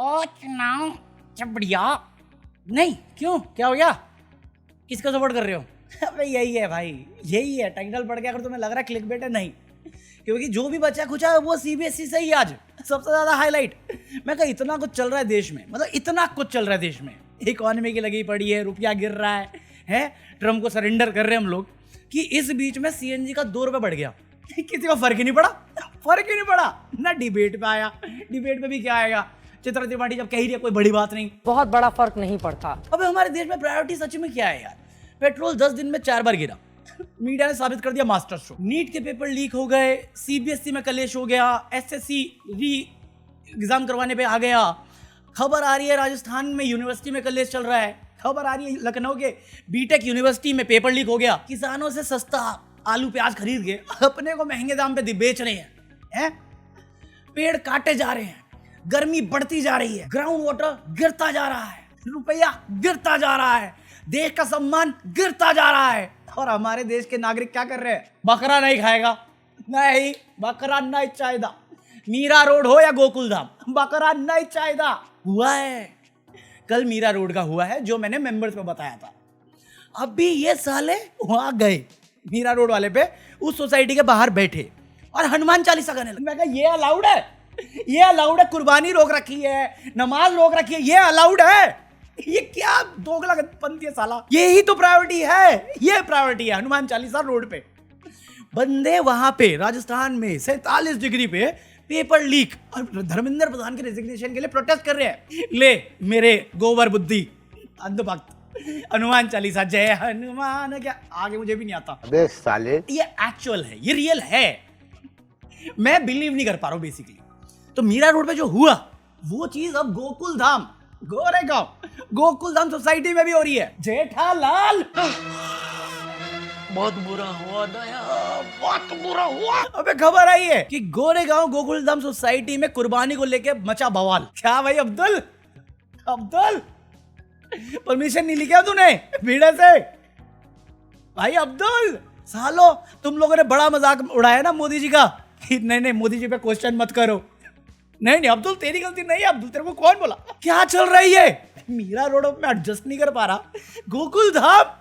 ओ चुनाव सब बढ़िया। नहीं क्यों, क्या हो गया? किसका सपोर्ट कर रहे हो? अबे यही है भाई, यही है। टाइटल पढ़ के अगर तुम्हें लग रहा है क्लिक बेट है, नहीं, क्योंकि जो भी बचा कुछ है वो सीबीएसई से ही आज सबसे ज्यादा हाईलाइट। मैं कहा इतना कुछ चल रहा है देश में, मतलब इतना कुछ चल रहा है देश में, इकोनॉमी की लगी पड़ी है, रुपया गिर रहा है ट्रम्प को सरेंडर कर रहे हैं हम लोग, कि इस बीच में सीएनजी का 2 रुपये बढ़ गया। किसी को फर्क ही नहीं पड़ा, फर्क ही नहीं पड़ा ना। डिबेट पे आया, डिबेट पे भी क्या आएगा, चित्रा त्रिपाठी जब कह रही है कोई बड़ी बात नहीं, बहुत बड़ा फर्क नहीं पड़ता। अबे हमारे देश में प्रायोरिटी सच में क्या है यार? पेट्रोल 10 दिन में 4 बार गिरा, मीडिया ने साबित कर दिया मास्टर स्ट्रोक। नीट के पेपर लीक हो गए, सीबीएसई में कलेश हो गया, एसएससी री एग्जाम करवाने पे आ गया। खबर आ रही है राजस्थान में यूनिवर्सिटी में कलेश चल रहा है, खबर आ रही है लखनऊ के बीटेक यूनिवर्सिटी में पेपर लीक हो गया। किसानों से सस्ता आलू प्याज खरीद के अपने को महंगे दाम पे बेच रहे हैं। पेड़ काटे जा रहे हैं, गर्मी बढ़ती जा रही है, ग्राउंड वाटर गिरता जा रहा है, रुपया गिरता जा रहा है, देश का सम्मान गिरता जा रहा है। और हमारे देश के नागरिक क्या कर रहे हैं? बकरा नहीं खाएगा, नहीं बकरा नहीं चाहेगा। मीरा रोड हो या गोकुल धाम, बकरा नहीं चाहेगा। हुआ है कल मीरा रोड का हुआ है, जो मैंने मेंबर्स को बताया था। अभी ये साले वहां गए मीरा रोड वाले पे, उस सोसाइटी के बाहर बैठे और हनुमान चालीसा गाने लगे। मैं कहा ये अलाउड है, ये अलाउड है? कुर्बानी रोक रखी है, नमाज रोक रखी है, ये अलाउड है? ये क्या दोगला पंथी है साला? यही तो प्रायोरिटी है, ये प्रायोरिटी है हनुमान चालीसा रोड पे। बंदे वहां पे राजस्थान में 47 डिग्री पे पेपर लीक और धर्मेंद्र प्रधान के रेजिग्नेशन के लिए प्रोटेस्ट कर रहे हैं। ले मेरे गोबर बुद्धि अंधभक्त, हनुमान चालीसा जय हनुमान, क्या आगे मुझे भी नहीं आता। अबे साले, ये एक्चुअल है, ये रियल है, मैं बिलीव नहीं कर पा रहा हूं बेसिकली। तो मीरा रोड पे जो हुआ वो चीज अब गोकुल धाम, गोरेगांव गोकुल धाम सोसाइटी में भी हो रही है। जेठालाल बहुत बुरा हुआ दया, बहुत बुरा हुआ। अबे खबर आई है कि गोरेगांव गोकुल धाम सोसाइटी में कुर्बानी को लेके मचा बवाल। क्या भाई अब्दुल, अब्दुल परमिशन नहीं ली क्या तूने भीड़े से? भाई अब्दुल सालो, तुम लोगों ने बड़ा मजाक उड़ाया ना मोदी जी का, नहीं मोदी जी पे क्वेश्चन मत करो। नहीं अब्दुल तेरी गलती नहीं है। अब्दुल तेरे को कौन बोला? क्या चल रही है? मीरा रोड में एडजस्ट नहीं कर पा रहा, गोकुल धाम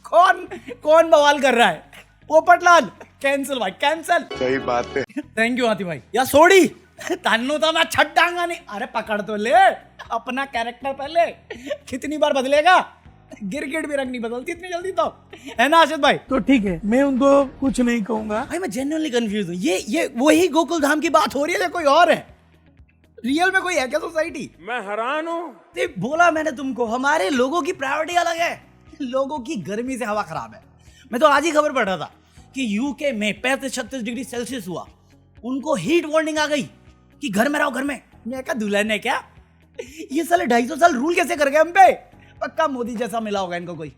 कौन बवाल कर रहा है? पोपटलाल कैंसिल भाई, कैंसिल। सही बात है। थैंक यू हाथी भाई। या सोड़ी तानू तो मैं छटांगा नहीं। अरे पकड़ तो ले अपना कैरेक्टर पहले, कितनी बार बदलेगा? गिरगिट भी रंग नहीं बदलती इतनी जल्दी तो, है ना आशित भाई? तो ठीक है, मैं उनको कुछ नहीं कहूंगा। भाई मैं जेन्युइनली कंफ्यूज हूँ। ये वही गोकुल धाम की बात हो रही है या कोई और है? रियल में कोई है क्या सोसाइटी? मैं हैरान हूँ। बोला मैंने तुमको, हमारे लोगों की प्रायोरिटी अलग है। लोगों की गर्मी से हवा खराब है। मैं तो आज ही खबर पढ़ रहा था कि यूके में 35-36 डिग्री सेल्सियस हुआ, उनको हीट वार्निंग आ गई कि घर में रहो, घर में। मैं क्या दुल्हन है क्या? ये साले 250 साल रूल कैसे कर गए हम पे? पक्का मोदी जैसा मिला होगा इनको कोई,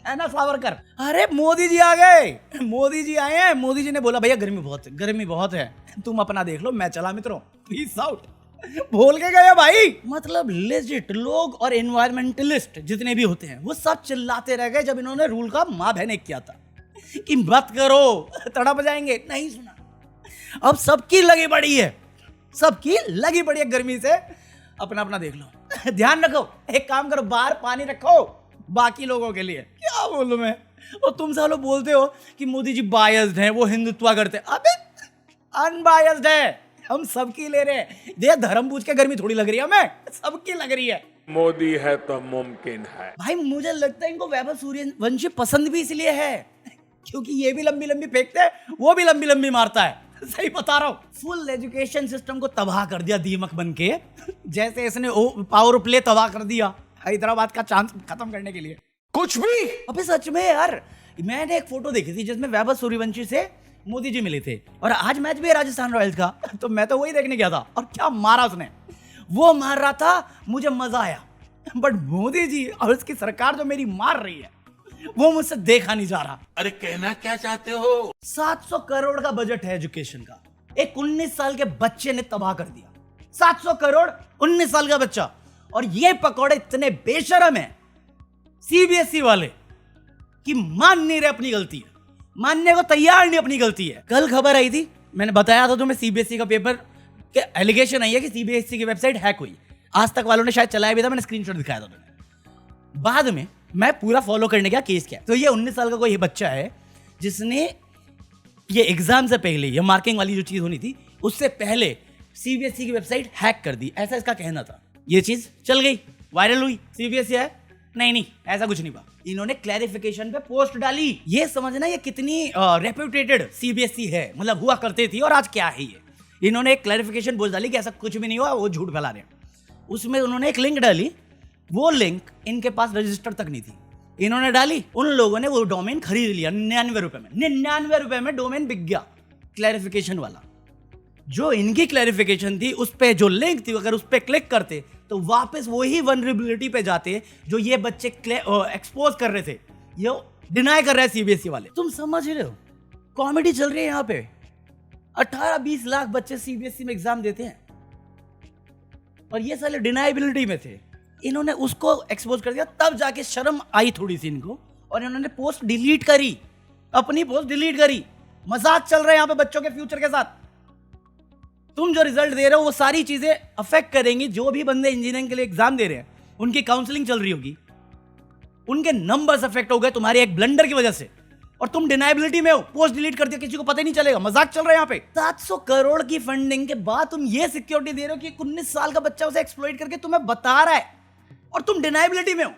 है ना सावरकर? अरे मोदी जी आ गए, मोदी जी आए हैं। मोदी जी ने बोला भैया गर्मी बहुत है, गर्मी बहुत है, तुम अपना देख लो, मैं चला मित्रों, पीस आउट बोल के गया भाई। मतलब लेजिट लोग और एनवायरमेंटलिस्ट जितने भी होते हैं वो सब चिल्लाते रह गए जब इन्होंने रूल का माँ बहन एक किया था कि मत करो, तड़प जाएंगे। नहीं सुना, अब सबकी लगी पड़ी है, सबकी लगी पड़ी है गर्मी से। अपना अपना देख लो, ध्यान रखो, एक काम करो, बाहर पानी रखो बाकी लोगों के लिए। क्या बोलूं मैं? और तुम सब लोग बोलते हो कि मोदी जी बायस्ड हैं, वो हिंदुत्व करते हैं। अबे अनबायस्ड है, हम सबकी ले रहे हैं। दे धर्म पूछ के गर्मी थोड़ी लग रही है हमें, सबकी लग रही है। मोदी है तो मुमकिन है। भाई मुझे लगता है इनको वैभव सूर्यवंशी पसंद भी इसलिए है क्योंकि ये भी लंबी लंबी फेंकते हैं, वो भी लंबी लंबी मारता है। सही बता रहा हूँ, फुल एजुकेशन सिस्टम को तबाह कर दिया दीमक बन के, जैसे इसने पावर प्ले तबाह कर दिया हैदराबाद का चांस खत्म करने के लिए। कुछ भी। अबे सच में यार, मैंने एक फोटो देखी थी जिसमें वैभव सूर्यवंशी से मोदी जी मिले थे, और आज मैच भी है राजस्थान रॉयल्स का, तो मैं तो वही देखने गया था। और क्या मारा उसने, वो मार रहा था, मुझे मजा आया। बट मोदी जी और उसकी सरकार जो मेरी मार रही है वो मुझसे देखा नहीं जा रहा। अरे कहना क्या चाहते हो? 700 करोड़ का बजट है एजुकेशन का, एक 19 साल के बच्चे ने तबाह कर दिया। 700 करोड़ 19 साल का बच्चा, और ये पकौड़े इतने बेशरम है सीबीएसई वाले कि मान नहीं रहे अपनी गलती है, मानने को तैयार नहीं अपनी गलती है। कल खबर आई थी, मैंने बताया था तुम्हें, सीबीएसई का पेपर कि एलिगेशन आई है कि सीबीएसई की वेबसाइट हैक हुई। आज तक वालों ने शायद चलाया भी था, मैंने स्क्रीनशॉट दिखाया था तुम्हें। बाद में मैं पूरा फॉलो करने का केस किया, तो ये 19 साल का कोई बच्चा है जिसने ये एग्जाम से पहले, ये मार्किंग वाली जो चीज होनी थी उससे पहले सीबीएसई की वेबसाइट हैक कर दी, ऐसा इसका कहना था। ये चीज चल गई, वायरल हुई, सीबीएसई है नहीं ऐसा कुछ नहीं हुआ। इन्होंने क्लैरिफिकेशन पे पोस्ट डाली। ये समझना ये कितनी रेप्यूटेटेड सीबीएसई है, मतलब हुआ करते थी और आज क्या है ये। इन्होंने एक क्लैरिफिकेशन पोस्ट डाली कि ऐसा कुछ भी नहीं हुआ, वो झूठ फैला रहे हैं। उसमें उन्होंने एक लिंक डाली, वो लिंक इनके पास रजिस्टर तक नहीं थी, इन्होंने डाली, उन लोगों ने वो डोमेन खरीद लिया 99 रुपए में। 99 रुपए में डोमेन बिक गया क्लैरिफिकेशन वाला। जो इनकी क्लैरिफिकेशन थी उस पे जो लिंक थी, अगर उस पे क्लिक करते तो वापस वही वनरेबिलिटी पे जाते जो ये बच्चे एक्सपोज कर रहे थे, ये डिनाई कर रहे हैं सीबीएसई वाले। तुम समझ रहे हो, कॉमेडी चल रही है यहाँ पे। 18-20 लाख बच्चे सीबीएसई में एग्जाम देते हैं और ये साले डिनाइबिलिटी में थे। इन्होंने उसको एक्सपोज कर दिया, तब जाके शर्म आई थोड़ी सी इनको और इन्होंने पोस्ट डिलीट करी, अपनी पोस्ट डिलीट करी। मजाक चल रहा है यहाँ पे बच्चों के फ्यूचर के साथ। तुम जो रिजल्ट दे रहे हो वो सारी चीजें अफेक्ट करेंगी। जो भी बंदे इंजीनियरिंग के लिए एग्जाम दे रहे हैं उनकी काउंसलिंग चल रही होगी, उनके नंबर्स अफेक्ट हो गए तुम्हारे एक ब्लंडर की वजह से, और तुम डिनाइबिलिटी में हो, पोस्ट डिलीट कर दिया, किसी को पता ही नहीं चलेगा। मजाक चल रहा है यहाँ पे। 700 करोड़ की फंडिंग के बाद तुम ये सिक्योरिटी दे रहे हो कि 19 साल का बच्चा उसे एक्सप्लॉइट करके तुम्हें बता रहा है और तुम डिनाइबिलिटी में हो।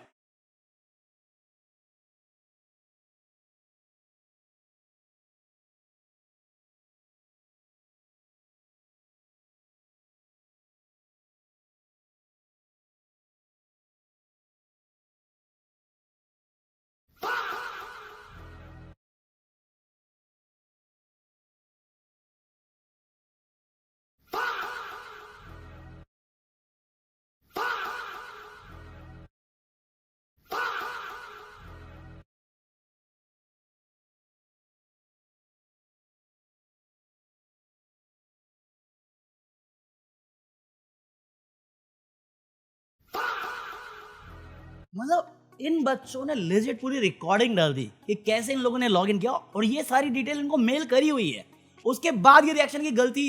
मतलब इन बच्चों ने लेजिट पूरी रिकॉर्डिंग डाल दी कि कैसे इन लोगों ने लॉगिन किया और ये सारी डिटेल इनको मेल करी हुई है। उसके बाद ये रिएक्शन की गलती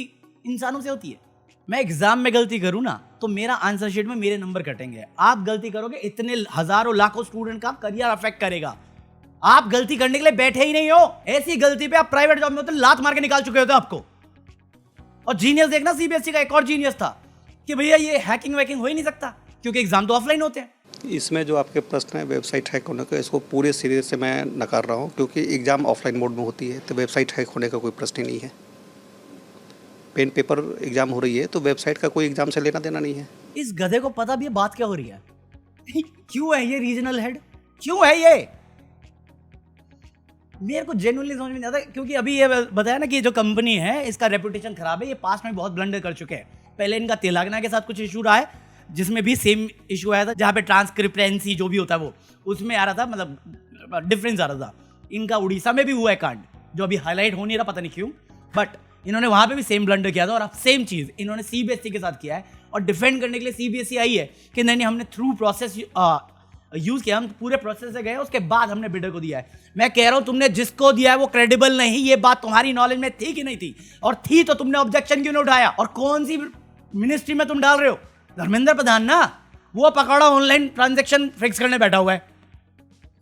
इंसानों से होती है। मैं एग्जाम में गलती करूं ना तो मेरा आंसर शीट में मेरे नंबर कटेंगे। आप गलती करोगे, इतने हजारों लाखों स्टूडेंट का करियर अफेक्ट करेगा। आप गलती करने के लिए बैठे ही नहीं हो। ऐसी गलती पे आप प्राइवेट जॉब में होते लात मार के निकाल चुके होते आपको। और जीनियस देखना, सीबीएसई का एक और जीनियस था कि भैया ये हैकिंग वैकिंग हो ही नहीं सकता क्योंकि एग्जाम तो ऑफलाइन होते हैं। इसमें जो आपके प्रश्न है वेबसाइट हैक होने का, इसको पूरे सिरे से मैं नकार रहा हूँ, क्योंकि एग्ज़ाम ऑफलाइन मोड में होती है तो वेबसाइट हैक होने का कोई प्रश्न ही नहीं है। पेन पेपर एग्ज़ाम हो रही है तो वेबसाइट का कोई एग्ज़ाम से लेना देना नहीं है। इस गधे को पता भी है बात क्या हो रही है। क्यों है ये रीजनल हेड, क्यों है ये? मेरे को जेन्युइनली समझ में नहीं आता, क्योंकि अभी ये बताया ना कि जो कंपनी है इसका रेपुटेशन खराब है। ये पास्ट में बहुत ब्लंडर कर चुके हैं। पहले इनका तेलंगाना के साथ कुछ इशू रहा है जिसमें भी सेम इशू आया था, जहाँ पे ट्रांसक्रिप्टेंसी जो भी होता है वो उसमें आ रहा था, मतलब डिफरेंस आ रहा था। इनका उड़ीसा में भी हुआ है कांड जो अभी हाईलाइट हो नहीं रहा, पता नहीं क्यों, बट इन्होंने वहाँ पे भी सेम ब्लंडर किया था और अब सेम चीज़ इन्होंने सीबीएसई के साथ किया है। और डिफेंड करने के लिए सीबीएसई आई है कि नहीं हमने थ्रू प्रोसेस यूज़ किया, हम पूरे प्रोसेस से गए, उसके बाद हमने बिडर को दिया है। मैं कह रहा हूँ तुमने जिसको दिया है वो क्रेडिबल नहीं। ये बात तुम्हारी नॉलेज में थी कि नहीं थी, और थी तो तुमने ऑब्जेक्शन क्यों नहीं उठाया? और कौन सी मिनिस्ट्री में तुम डाल रहे हो? धर्मेंद्र प्रधान ना, वो पकौड़ा ऑनलाइन ट्रांजैक्शन फिक्स करने बैठा हुआ है।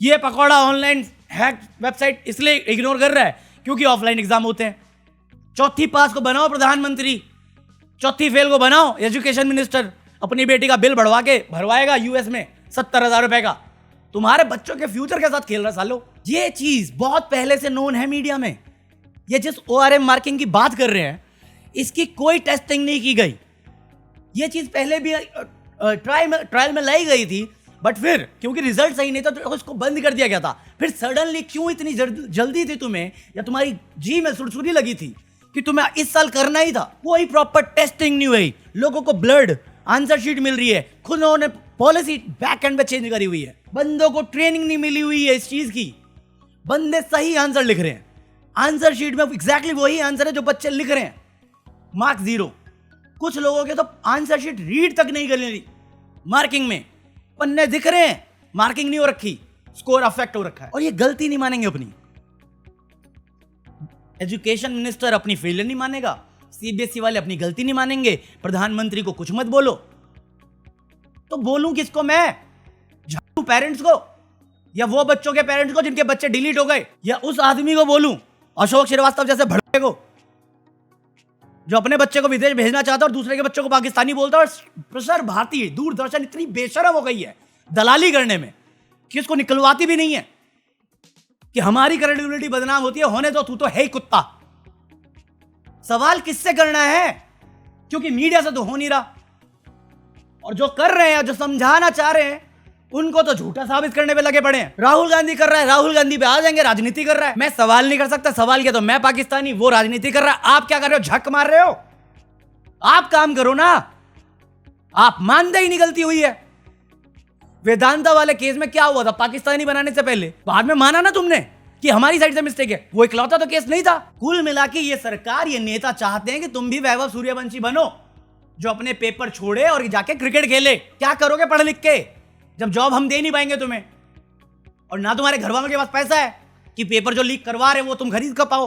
ये पकौड़ा ऑनलाइन हैक वेबसाइट इसलिए इग्नोर कर रहा है क्योंकि ऑफलाइन एग्जाम होते हैं। चौथी पास को बनाओ प्रधानमंत्री, चौथी फेल को बनाओ एजुकेशन मिनिस्टर। अपनी बेटी का बिल बढ़वा के भरवाएगा यूएस में 70,000 रुपए का। तुम्हारे बच्चों के फ्यूचर के साथ खेल रहा सालो। ये चीज बहुत पहले से नोन है मीडिया में। ये जिस ORM मार्किंग की बात कर रहे हैं इसकी कोई टेस्टिंग नहीं की गई। ये चीज पहले भी ट्रायल में लाई गई थी, बट फिर क्योंकि रिजल्ट सही नहीं था तो उसको बंद कर दिया गया था। फिर सडनली क्यों इतनी जल्दी थी तुम्हें, या तुम्हारी जी में सुरसुरी लगी थी कि तुम्हें इस साल करना ही था? कोई प्रॉपर टेस्टिंग नहीं हुई। लोगों को ब्लड आंसर शीट मिल रही है, खुद उन्होंने पॉलिसी बैक एंड पे चेंज करी हुई है। बंदों को ट्रेनिंग नहीं मिली हुई है इस चीज की। बंदे सही आंसर लिख रहे हैं, आंसर शीट में एग्जैक्टली वही आंसर है जो बच्चे लिख रहे हैं, मार्क 0। कुछ लोगों के तो आंसर शीट रीड तक नहीं करनी, मार्किंग में पन्ने दिख रहे हैं, मार्किंग नहीं हो रखी, स्कोर अफेक्ट हो रखा है। और ये गलती नहीं मानेंगे अपनी। एजुकेशन मिनिस्टर अपनी फेलियर नहीं मानेगा, सीबीएसई वाले अपनी गलती नहीं मानेंगे, प्रधानमंत्री को कुछ मत बोलो, तो बोलूं किसको मैं? झाड़ू पेरेंट्स को, या वो बच्चों के पेरेंट्स को जिनके बच्चे डिलीट हो गए, या उस आदमी को बोलूं अशोक श्रीवास्तव जैसे भड़के को, जो अपने बच्चे को विदेश भेजना चाहता है और दूसरे के बच्चों को पाकिस्तानी बोलता है। और प्रसार भारती, दूरदर्शन इतनी बेशरम हो गई है दलाली करने में कि उसको निकलवाती भी नहीं है कि हमारी क्रेडिबिलिटी बदनाम होती है। होने दो, तू तो है ही कुत्ता। सवाल किससे करना है? क्योंकि मीडिया से तो हो नहीं रहा, और जो कर रहे हैं, जो समझाना चाह रहे हैं, उनको तो झूठा साबित करने पे लगे पड़े हैं। राहुल गांधी कर रहा है, राहुल गांधी पे आ जाएंगे, राजनीति कर रहा है। मैं सवाल नहीं कर सकता, सवाल किया तो मैं पाकिस्तानी, वो राजनीति कर रहा है। आप क्या कर रहे हो? झक मार रहे हो। आप काम करो ना, आप मानते ही नहीं गलती हुई है। वेदांता वाले केस में क्या हुआ था? पाकिस्तानी बनाने से पहले, बाद में माना ना तुमने कि हमारी साइड से मिस्टेक है। वो इकलौता तो केस नहीं था। कुल मिला के ये सरकार, ये नेता चाहते हैं कि तुम भी वैभव सूर्यवंशी बनो, जो अपने पेपर छोड़े और जाके क्रिकेट खेले। क्या करोगे पढ़ लिख के, जब जॉब हम दे नहीं पाएंगे तुम्हें, और ना तुम्हारे घर वालों के पास पैसा है कि पेपर जो लीक करवा रहे हैं वो तुम खरीद कर पाओ?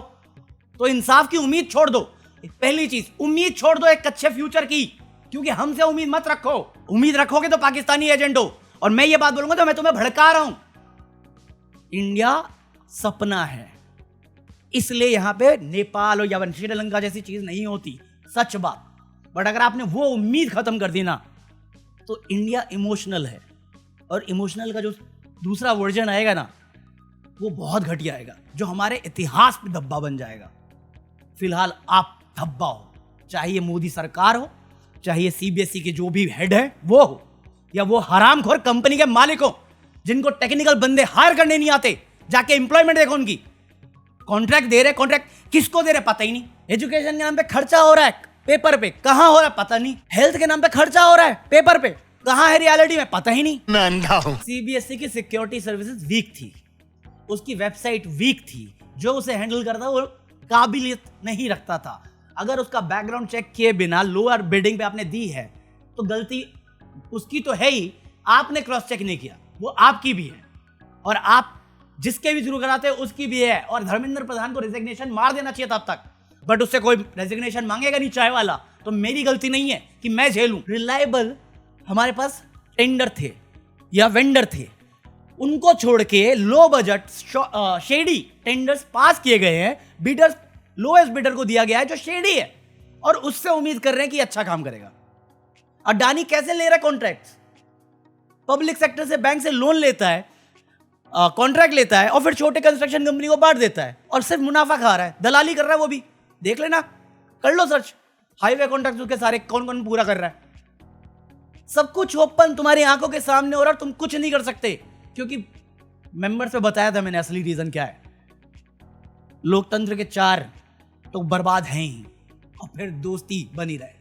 तो इंसाफ की उम्मीद छोड़ दो। पहली चीज, उम्मीद छोड़ दो एक अच्छे फ्यूचर की, क्योंकि हमसे उम्मीद मत रखो। उम्मीद रखोगे तो पाकिस्तानी एजेंट हो। और मैं ये बात बोलूंगा तो मैं तुम्हें भड़का रहा हूं। इंडिया सपना है, इसलिए यहां पे नेपाल और या श्रीलंका जैसी चीज नहीं होती, सच बात। बट अगर आपने वो उम्मीद खत्म कर दी ना, तो इंडिया इमोशनल है, और इमोशनल का जो दूसरा वर्जन आएगा ना, वो बहुत घटिया आएगा, जो हमारे इतिहास पे धब्बा बन जाएगा। फिलहाल आप धब्बा हो, चाहे मोदी सरकार हो, चाहे सीबीएसई के जो भी हेड है वो हो, या वो हरामखोर कंपनी के मालिक हो जिनको टेक्निकल बंदे हायर करने नहीं आते। जाके एम्प्लॉयमेंट देखो उनकी, कॉन्ट्रैक्ट दे रहे, कॉन्ट्रैक्ट किसको दे रहे पता ही नहीं। एजुकेशन के नाम पे खर्चा हो रहा है पेपर पे, कहां हो रहा है पता नहीं। हेल्थ के नाम पे खर्चा हो रहा है पेपर पे, कहां है रियलिटी में पता ही नहीं। मैं अंधा हूं। सीबीएसई की सिक्योरिटी सर्विसेज वीक थी, उसकी वेबसाइट वीक थी, जो उसे हैंडल करता वो काबिलियत नहीं रखता था। अगर उसका बैकग्राउंड चेक किए बिना लोअर बिडिंग पे आपने दी है तो गलती उसकी तो है ही, आपने क्रॉस चेक नहीं किया, वो आपकी भी है, और आप जिसके भी थ्रू कराते हैं उसकी भी है। और धर्मेंद्र प्रधान को रेजिग्नेशन मार देना चाहिए था अब तक, बट उससे कोई रेजिग्नेशन मांगेगा नहीं चाय वाला, तो मेरी गलती नहीं है कि मैं झेलूं। रिलायबल हमारे पास टेंडर थे या वेंडर थे, उनको छोड़ के लो बजट शेडी टेंडर्स पास किए गए हैं। बिडर्स लोएस्ट बिडर को दिया गया है जो शेडी है, और उससे उम्मीद कर रहे हैं कि अच्छा काम करेगा। अडानी कैसे ले रहा है कॉन्ट्रैक्ट्स? पब्लिक सेक्टर से, बैंक से लोन लेता है, कॉन्ट्रैक्ट लेता है, और फिर छोटे कंस्ट्रक्शन कंपनी को बांट देता है, और सिर्फ मुनाफा खा रहा है, दलाली कर रहा है। वो भी देख लेना, कर लो सर्च, हाईवे कॉन्ट्रैक्ट उसके सारे कौन कौन पूरा कर रहा है। सब कुछ ओपन तुम्हारी आंखों के सामने हो रहा है, तुम कुछ नहीं कर सकते, क्योंकि मेंबर्स पे बताया था मैंने असली रीजन क्या है। लोकतंत्र के चार तो बर्बाद हैं ही, और फिर दोस्ती बनी रहे।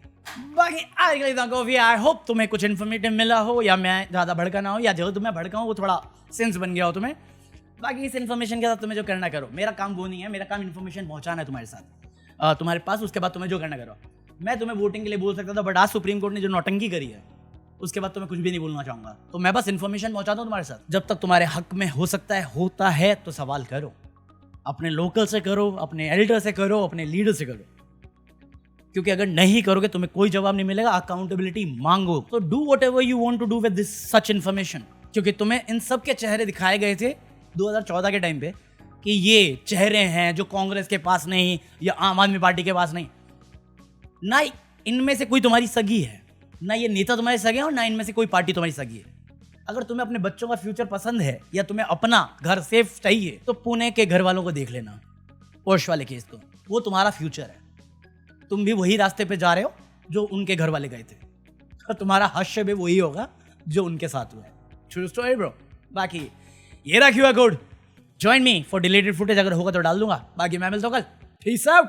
बाकी आज के लिए आई होप तुम्हें कुछ इन्फॉर्मेटिव मिला हो, या मैं ज़्यादा भड़का ना हो, या जो तुम्हें भड़का हो वो थोड़ा सेंस बन गया हो तुम्हें। बाकी इस इन्फॉर्मेशन के साथ तुम्हें जो करना करो, मेरा काम वो नहीं है, मेरा काम इन्फॉर्मेशन पहुंचाना है तुम्हारे साथ, तुम्हारे पास। उसके बाद तुम्हें जो करना करो। मैं तुम्हें वोटिंग के लिए बोल सकता था, बट आज सुप्रीम कोर्ट ने जो नौटंकी करी है, उसके बाद तो मैं कुछ भी नहीं बोलना चाहूंगा। तो मैं बस इन्फॉर्मेशन पहुंचाता हूं तुम्हारे साथ। जब तक तुम्हारे हक में हो सकता है, होता है, तो सवाल करो, अपने लोकल से करो, अपने एडिटर से करो, अपने लीडर से करो, क्योंकि अगर नहीं करोगे तुम्हें कोई जवाब नहीं मिलेगा। अकाउंटेबिलिटी मांगो। तो do whatever you want to do with this such information, क्योंकि तुम्हें इन सब के चेहरे दिखाए गए थे 2014 के टाइम पे कि ये चेहरे हैं जो कांग्रेस के पास नहीं, या आम आदमी पार्टी के पास नहीं। ना इनमें से कोई तुम्हारी सगी है, ना ये नेता तुम्हारे सगे हैं, और ना इनमें से कोई पार्टी तुम्हारी सगी है। अगर तुम्हें अपने बच्चों का फ्यूचर पसंद है, या तुम्हें अपना घर सेफ चाहिए, तो पुणे के घर वालों को देख लेना, पोर्श वाले केस को, वो तुम्हारा फ्यूचर है। तुम भी वही रास्ते पे जा रहे हो जो उनके घर वाले गए थे, और तुम्हारा हश्य भी वही होगा जो उनके साथ हुआ है। True story bro. बाकी ये रहा QR code, join me for deleted footage, अगर होगा तो डाल दूंगा। बाकी मैं मिलता हूं कल। Peace out.